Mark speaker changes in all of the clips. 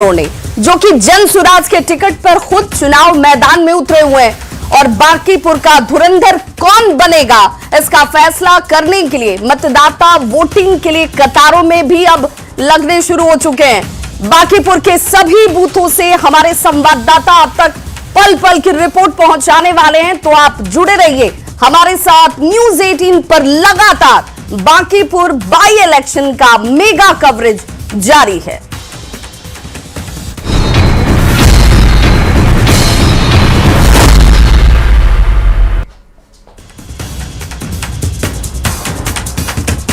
Speaker 1: ने जो कि जन सुराज के टिकट पर खुद चुनाव मैदान में उतरे हुए हैं और बांकीपुर का धुरंधर कौन बनेगा इसका फैसला करने के लिए मतदाता वोटिंग के लिए कतारों में भी अब लगने शुरू हो चुके हैं। बांकीपुर के सभी बूथों से हमारे संवाददाता अब तक पल पल की रिपोर्ट पहुंचाने वाले हैं, तो आप जुड़े रहिए हमारे साथ। न्यूज 18 पर लगातार बांकीपुर बाई इलेक्शन का मेगा कवरेज जारी है।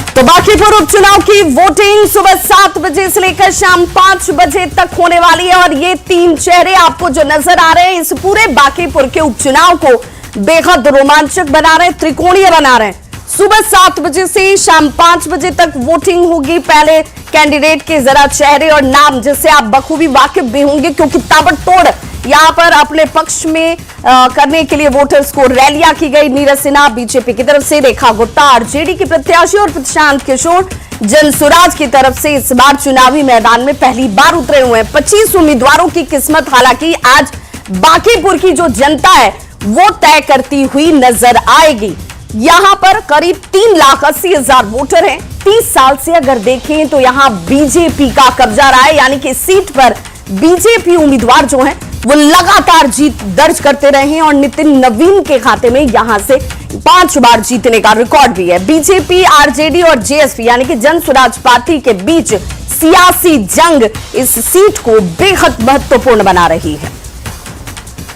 Speaker 1: तो बांकीपुर उपचुनाव की वोटिंग सुबह 7 बजे से लेकर शाम 5 बजे तक होने वाली है और ये 3 चेहरे आपको जो नजर आ रहे हैं इस पूरे बांकीपुर के उपचुनाव को बेहद रोमांचक बना रहे हैं, त्रिकोणीय बना रहे हैं। सुबह 7 बजे से शाम 5 बजे तक वोटिंग होगी। पहले कैंडिडेट के जरा चेहरे और नाम जिससे आप बखूबी वाकिफ भी होंगे, क्योंकि ताबड़तोड़ यहां पर अपने पक्ष में करने के लिए वोटर्स को रैलियां की गई। नीरज सिन्हा बीजेपी की तरफ से, रेखा गुप्ता आरजेडी की प्रत्याशी और प्रशांत किशोर जनसुराज की तरफ से इस बार चुनावी मैदान में पहली बार उतरे हुए हैं। 25 उम्मीदवारों की किस्मत हालांकि आज बांकीपुर की जो जनता है वो तय करती हुई नजर आएगी। यहां पर करीब 3,80,000 वोटर हैं। 30 साल से अगर देखें तो यहां बीजेपी का कब्जा रहा है, यानी कि सीट पर बीजेपी उम्मीदवार जो हैं वो लगातार जीत दर्ज करते रहे हैं और नितिन नवीन के खाते में यहां से 5 बार जीतने का रिकॉर्ड भी है। बीजेपी, आरजेडी और जेएसपी यानी कि जन स्वराज पार्टी के बीच सियासी जंग इस सीट को बेहद महत्वपूर्ण बना रही है।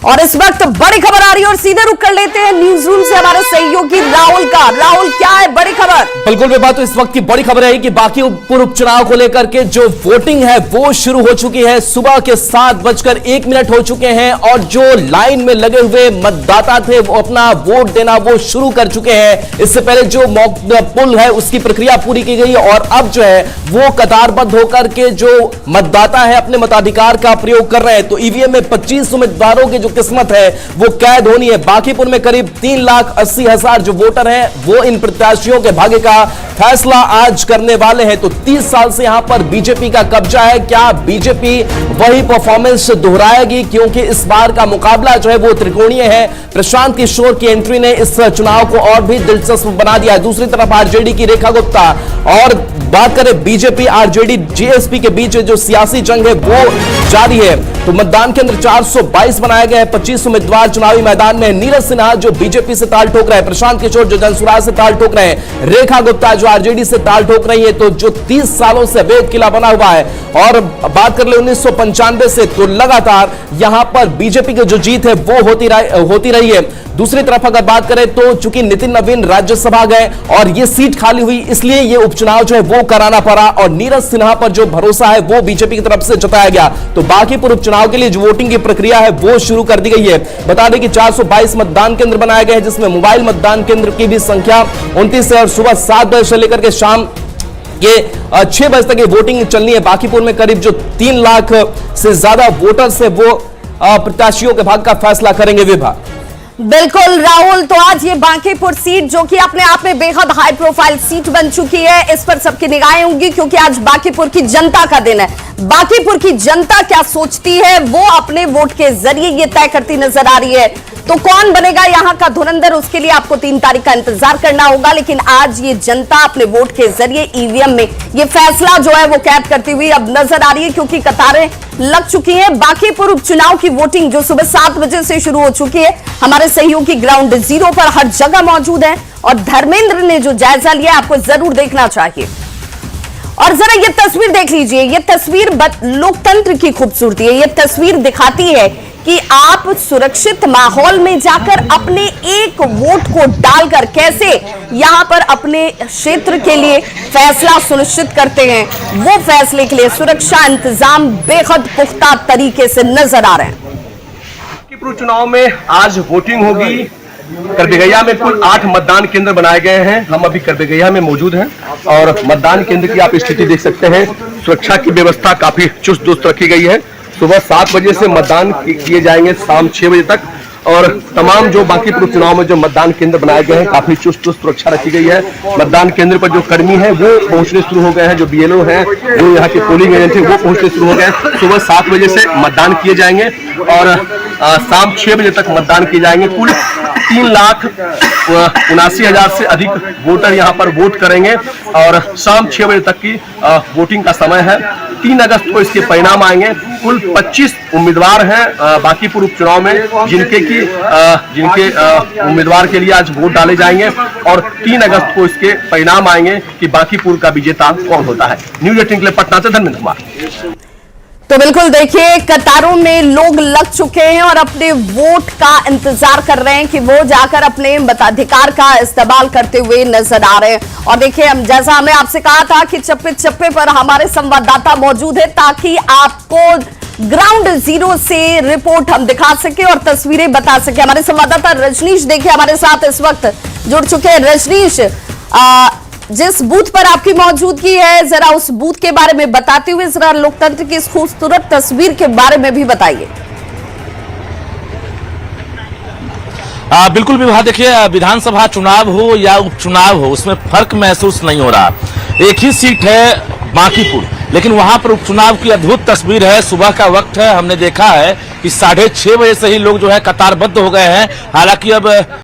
Speaker 1: और इस वक्त बड़ी खबर आ रही है और सीधे रुक कर लेते हैं न्यूज रूम से हमारे सहयोगी राहुल का। राहुल, क्या है बड़ी खबर?
Speaker 2: बिल्कुल बेबात, तो इस वक्त की बड़ी खबर है कि बांकीपुर उपचुनाव को लेकर के जो वोटिंग है वो शुरू हो चुकी है। सुबह के 7:01 हो चुके हैं और जो लाइन में लगे हुए मतदाता थे वो अपना वोट देना वो शुरू कर चुके हैं। इससे पहले जो मॉक पुल है उसकी प्रक्रिया पूरी की गई और अब जो है वो कतारबद्ध होकर के जो मतदाता है अपने मताधिकार का प्रयोग कर रहे हैं। तो ईवीएम में 25 उम्मीदवारों की किस्मत है वो कैद होनी है। बांकीपुर में करीब 3,80,000 जो वोटर हैं वो इन प्रत्याशियों के भाग्य का फैसला आज करने वाले हैं। तो 30 साल से यहां पर बीजेपी का कब्जा है। क्या बीजेपी वही परफॉर्मेंस दोहराएगी? क्योंकि इस बार का मुकाबला जो है वो त्रिकोणीय है। प्रशांत किशोर की एंट्री ने इस चुनाव को और भी दिलचस्प बना दिया है। दूसरी तरफ आरजेडी की रेखा गुप्ता और बात करें बीजेपी, आरजेडी, जेएसपी के बीच जो सियासी जंग है वो जारी है। तो मतदान केंद्र 422 बनाया गया है। 25 उम्मीदवार चुनावी मैदान में। नीरज सिन्हा जो बीजेपी से ताल ठोक रहे हैं, प्रशांत किशोर जो जनसुराज से ताल ठोक रहे हैं, रेखा गुप्ता जो आरजेडी से ताल ठोक रही है। तो जो 30 सालों से अवैध किला बना हुआ है और बात कर ले 1995 से, तो लगातार यहां पर बीजेपी की जो जीत है वो होती रही है। दूसरी तरफ अगर बात करें तो चूंकि नितिन नवीन राज्यसभा गए और ये सीट खाली हुई, इसलिए ये उपचुनाव जो है वो कराना पड़ा और नीरज सिन्हा पर जो भरोसा है वो बीजेपी की तरफ से जताया गया। तो बांकीपुर उपचुनाव के लिए जो वोटिंग की प्रक्रिया है वो शुरू कर दी गई है। बता दें कि 422 मतदान केंद्र बनाए गए हैं, जिसमें मोबाइल मतदान केंद्र की भी संख्या 29 है और सुबह 7 बजे से लेकर के शाम ये 6 बजे तक ये वोटिंग चलनी है। बांकीपुर में करीब जो 3 लाख से ज्यादा वोटर्स है वो प्रत्याशियों के भाग्य का फैसला करेंगे। विभाग
Speaker 1: बिल्कुल राहुल, तो आज ये बांकीपुर सीट जो कि अपने आप में बेहद हाई प्रोफाइल सीट बन चुकी है, इस पर सबकी निगाहें होंगी क्योंकि आज बांकीपुर की जनता का दिन है। बांकीपुर की जनता क्या सोचती है वो अपने वोट के जरिए ये तय करती नजर आ रही है। तो कौन बनेगा यहाँ का धुरंधर, उसके लिए आपको 3 तारीख का इंतजार करना होगा। लेकिन आज ये जनता अपने वोट के जरिए ईवीएम में ये फैसला जो है वो कैद करती हुई अब नजर आ रही है, क्योंकि कतारें लग चुकी हैं। बांकीपुर उपचुनाव की वोटिंग जो सुबह 7 बजे से शुरू हो चुकी है, हमारे सहयोगी ग्राउंड जीरो पर हर जगह मौजूद है और धर्मेंद्र ने जो जायजा लिया आपको जरूर देखना चाहिए। और जरा ये तस्वीर देख लीजिए, ये तस्वीर लोकतंत्र की खूबसूरती है। ये तस्वीर दिखाती है कि आप सुरक्षित माहौल में जाकर अपने एक वोट को डालकर कैसे यहां पर अपने क्षेत्र के लिए फैसला सुनिश्चित करते हैं। वो फैसले के लिए सुरक्षा इंतजाम बेहद पुख्ता तरीके से नजर आ रहे हैं।
Speaker 3: बांकीपुर चुनाव में आज वोटिंग होगी। करबेगैया में कुल 8 मतदान केंद्र बनाए गए हैं। हम अभी करबेगैया में मौजूद हैं और मतदान केंद्र की आप स्थिति देख सकते हैं। सुरक्षा की व्यवस्था काफी चुस्त दुरुस्त रखी गई है। सुबह 7 बजे से मतदान किए जाएंगे शाम 6 बजे तक और तमाम जो बांकीपुर उपचुनाव में जो मतदान केंद्र बनाए गए हैं काफी चुस्त सुरक्षा रखी गई है। मतदान केंद्र पर जो कर्मी हैं वो पहुंचने शुरू हो गए हैं, जो BLO हैं, जो यहाँ के पोलिंग एजेंट हैं वो पहुंचने शुरू हो गए हैं। सुबह 7 बजे से मतदान किए जाएंगे और शाम 6 बजे तक मतदान किए जाएंगे। कुल 3,79,000 से अधिक वोटर यहाँ पर वोट करेंगे और शाम 6 बजे तक की वोटिंग का समय है। 3 अगस्त को इसके परिणाम आएंगे। कुल 25 उम्मीदवार हैं बांकीपुर उपचुनाव में जिनके उम्मीदवार के लिए आज वोट डाले जाएंगे और 3 अगस्त को इसके परिणाम आएंगे कि बांकीपुर का विजेता कौन होता है। न्यूज 18 के लिए पटना से धर्मेंद्र कुमार।
Speaker 1: तो बिल्कुल देखिए, कतारों में लोग लग चुके हैं और अपने वोट का इंतजार कर रहे हैं कि वो जाकर अपने मताधिकार का इस्तेमाल करते हुए नजर आ रहे हैं। और देखिए, हम जैसा हमने आपसे कहा था कि चप्पे चप्पे पर हमारे संवाददाता मौजूद है ताकि आपको ग्राउंड जीरो से रिपोर्ट हम दिखा सके और तस्वीरें बता सके। हमारे संवाददाता रजनीश देखिए हमारे साथ इस वक्त जुड़ चुके हैं। रजनीश, जिस बूथ पर आपकी मौजूदगी है, जरा उस बूथ के बारे में बताते हुए जरा लोकतंत्र की इस खूबसूरत तस्वीर के बारे में भी बताइए।
Speaker 4: बिल्कुल विवाह, देखिए विधानसभा चुनाव हो या उपचुनाव हो उसमें फर्क महसूस नहीं हो रहा। एक ही सीट है बांकीपुर, लेकिन वहां पर उपचुनाव की अद्भुत तस्वीर है। सुबह का वक्त है, हमने देखा है कि 6:30 बजे से ही लोग जो है कतारबद्ध हो गए हैं। हालांकि अब